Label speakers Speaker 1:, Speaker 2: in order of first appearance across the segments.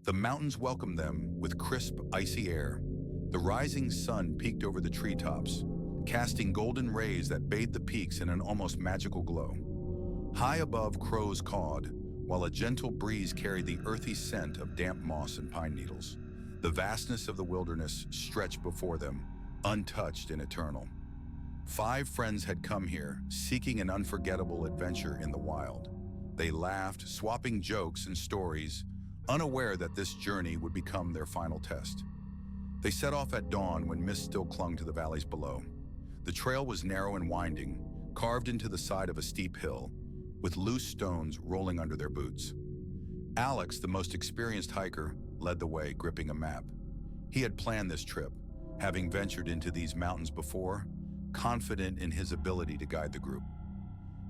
Speaker 1: The mountains welcomed them with crisp, icy air. The rising sun peeked over the treetops, casting golden rays that bathed the peaks in an almost magical glow. High above, crows cawed, while a gentle breeze carried the earthy scent of damp moss and pine needles. The vastness of the wilderness stretched before them, untouched and eternal. 5 friends had come here, seeking an unforgettable adventure in the wild. They laughed, swapping jokes and stories, unaware that this journey would become their final test. They set off at dawn when mist still clung to the valleys below. The trail was narrow and winding, carved into the side of a steep hill, with loose stones rolling under their boots. Alex, the most experienced hiker, led the way, gripping a map. He had planned this trip, having ventured into these mountains before, confident in his ability to guide the group.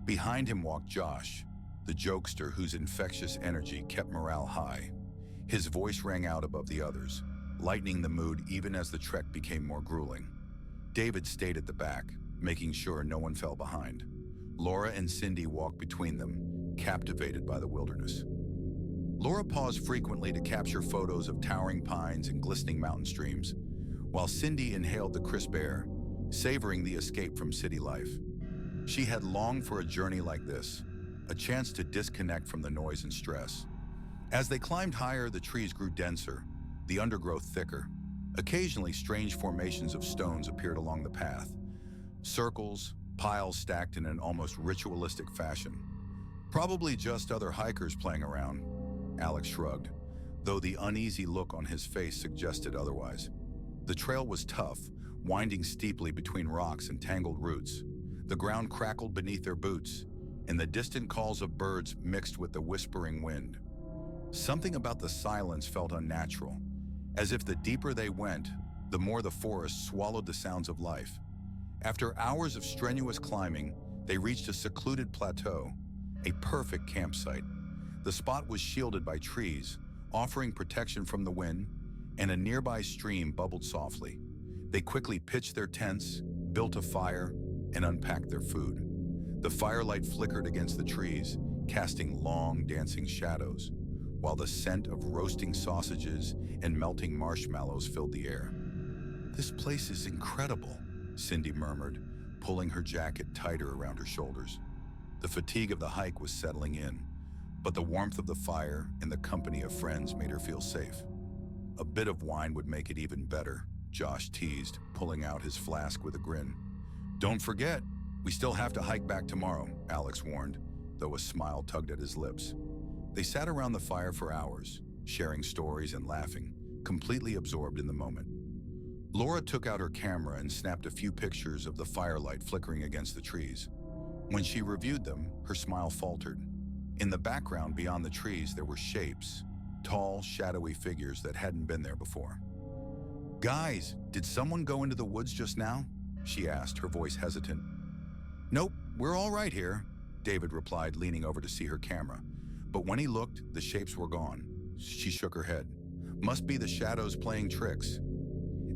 Speaker 1: Behind him walked Josh, the jokester whose infectious energy kept morale high. His voice rang out above the others, lightening the mood even as the trek became more grueling. David stayed at the back, making sure no one fell behind. Laura and Cindy walked between them, captivated by the wilderness. Laura paused frequently to capture photos of towering pines and glistening mountain streams, while Cindy inhaled the crisp air, savoring the escape from city life. She had longed for a journey like this, a chance to disconnect from the noise and stress. As they climbed higher, the trees grew denser, the undergrowth thicker. Occasionally, strange formations of stones appeared along the path. Circles, piles stacked in an almost ritualistic fashion. Probably just other hikers playing around, Alex shrugged, though the uneasy look on his face suggested otherwise. The trail was tough, winding steeply between rocks and tangled roots. The ground crackled beneath their boots, and the distant calls of birds mixed with the whispering wind. Something about the silence felt unnatural, as if the deeper they went, the more the forest swallowed the sounds of life. After hours of strenuous climbing, they reached a secluded plateau, a perfect campsite. The spot was shielded by trees, offering protection from the wind, and a nearby stream bubbled softly. They quickly pitched their tents, built a fire, and unpacked their food. The firelight flickered against the trees, casting long, dancing shadows, while the scent of roasting sausages and melting marshmallows filled the air. "This place is incredible," Cindy murmured, pulling her jacket tighter around her shoulders. The fatigue of the hike was settling in, but the warmth of the fire and the company of friends made her feel safe. "A bit of wine would make it even better," Josh teased, pulling out his flask with a grin. "Don't forget, we still have to hike back tomorrow," Alex warned, though a smile tugged at his lips. They sat around the fire for hours, sharing stories and laughing, completely absorbed in the moment. Laura took out her camera and snapped a few pictures of the firelight flickering against the trees. When she reviewed them, her smile faltered. In the background beyond the trees, there were shapes, tall, shadowy figures that hadn't been there before. "Guys, did someone go into the woods just now?" she asked, her voice hesitant. "Nope, we're all right here," David replied, leaning over to see her camera. But when he looked, the shapes were gone. She shook her head. "Must be the shadows playing tricks."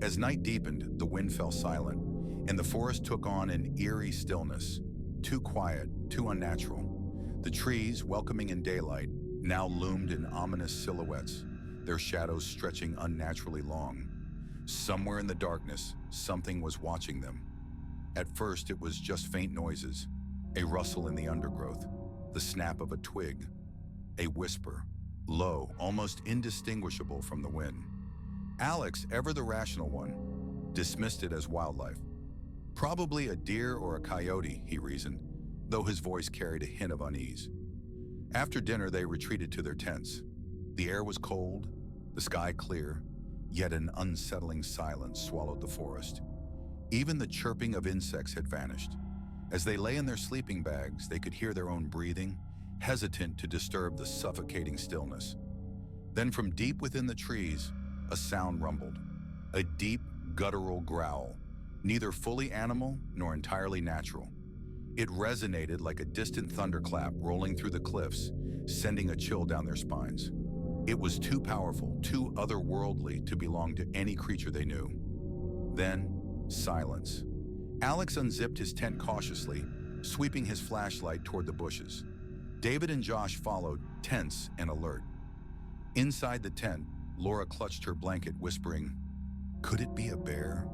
Speaker 1: As night deepened, the wind fell silent, and the forest took on an eerie stillness, too quiet, too unnatural. The trees, welcoming in daylight, now loomed in ominous silhouettes, their shadows stretching unnaturally long. Somewhere in the darkness, something was watching them. At first, it was just faint noises, a rustle in the undergrowth, the snap of a twig, a whisper, low, almost indistinguishable from the wind. Alex, ever the rational one, dismissed it as wildlife. Probably a deer or a coyote, he reasoned, though his voice carried a hint of unease. After dinner, they retreated to their tents. The air was cold, the sky clear, yet an unsettling silence swallowed the forest. Even the chirping of insects had vanished. As they lay in their sleeping bags, they could hear their own breathing, hesitant to disturb the suffocating stillness. Then from deep within the trees, a sound rumbled, a deep, guttural growl, neither fully animal nor entirely natural. It resonated like a distant thunderclap rolling through the cliffs, sending a chill down their spines. It was too powerful, too otherworldly to belong to any creature they knew. Then, silence. Alex unzipped his tent cautiously, sweeping his flashlight toward the bushes. David and Josh followed, tense and alert. Inside the tent, Laura clutched her blanket, whispering, "Could it be a bear?"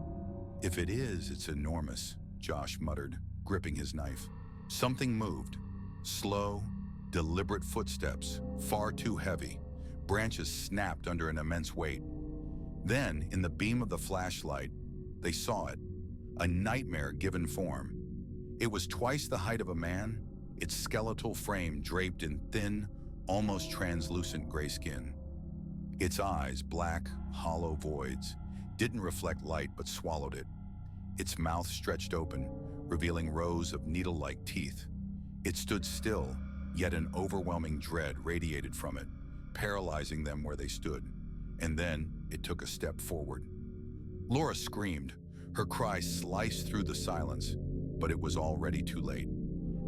Speaker 1: "If it is, it's enormous," Josh muttered, gripping his knife. Something moved. Slow, deliberate footsteps, far too heavy. Branches snapped under an immense weight. Then, in the beam of the flashlight, they saw it. A nightmare given form. It was twice the height of a man, its skeletal frame draped in thin, almost translucent gray skin. Its eyes, black, hollow voids, didn't reflect light but swallowed it. Its mouth stretched open, revealing rows of needle-like teeth. It stood still, yet an overwhelming dread radiated from it, paralyzing them where they stood. And then it took a step forward. Laura screamed. Her cry sliced through the silence, but it was already too late.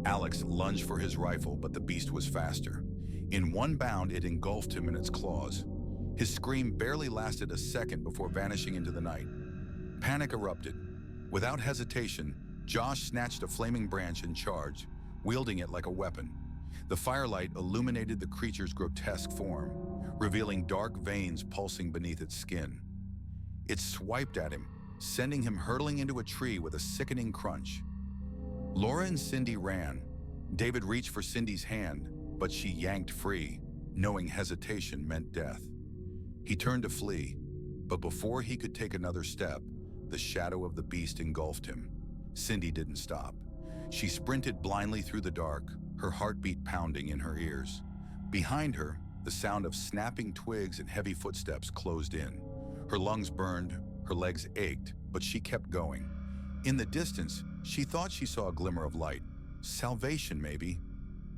Speaker 1: Alex lunged for his rifle, but the beast was faster. In one bound, it engulfed him in its claws. His scream barely lasted a second before vanishing into the night. Panic erupted. Without hesitation, Josh snatched a flaming branch and charged, wielding it like a weapon. The firelight illuminated the creature's grotesque form, revealing dark veins pulsing beneath its skin. It swiped at him, sending him hurtling into a tree with a sickening crunch. Laura and Cindy ran. David reached for Cindy's hand, but she yanked free, knowing hesitation meant death. He turned to flee, but before he could take another step, the shadow of the beast engulfed him. Cindy didn't stop. She sprinted blindly through the dark, her heartbeat pounding in her ears. Behind her, the sound of snapping twigs and heavy footsteps closed in. Her lungs burned, her legs ached, but she kept going. In the distance, she thought she saw a glimmer of light. Salvation, maybe.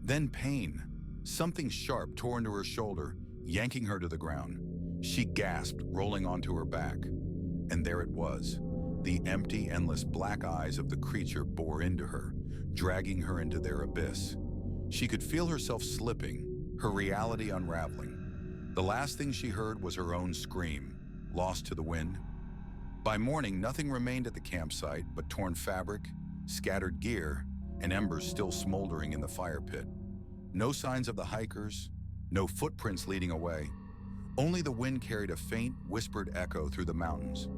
Speaker 1: Then pain. Something sharp tore into her shoulder, yanking her to the ground. She gasped, rolling onto her back. And there it was. The empty, endless black eyes of the creature bore into her, dragging her into their abyss. She could feel herself slipping, her reality unraveling. The last thing she heard was her own scream, lost to the wind. By morning, nothing remained at the campsite but torn fabric, scattered gear, and embers still smoldering in the fire pit. No signs of the hikers, no footprints leading away. Only the wind carried a faint, whispered echo through the mountains.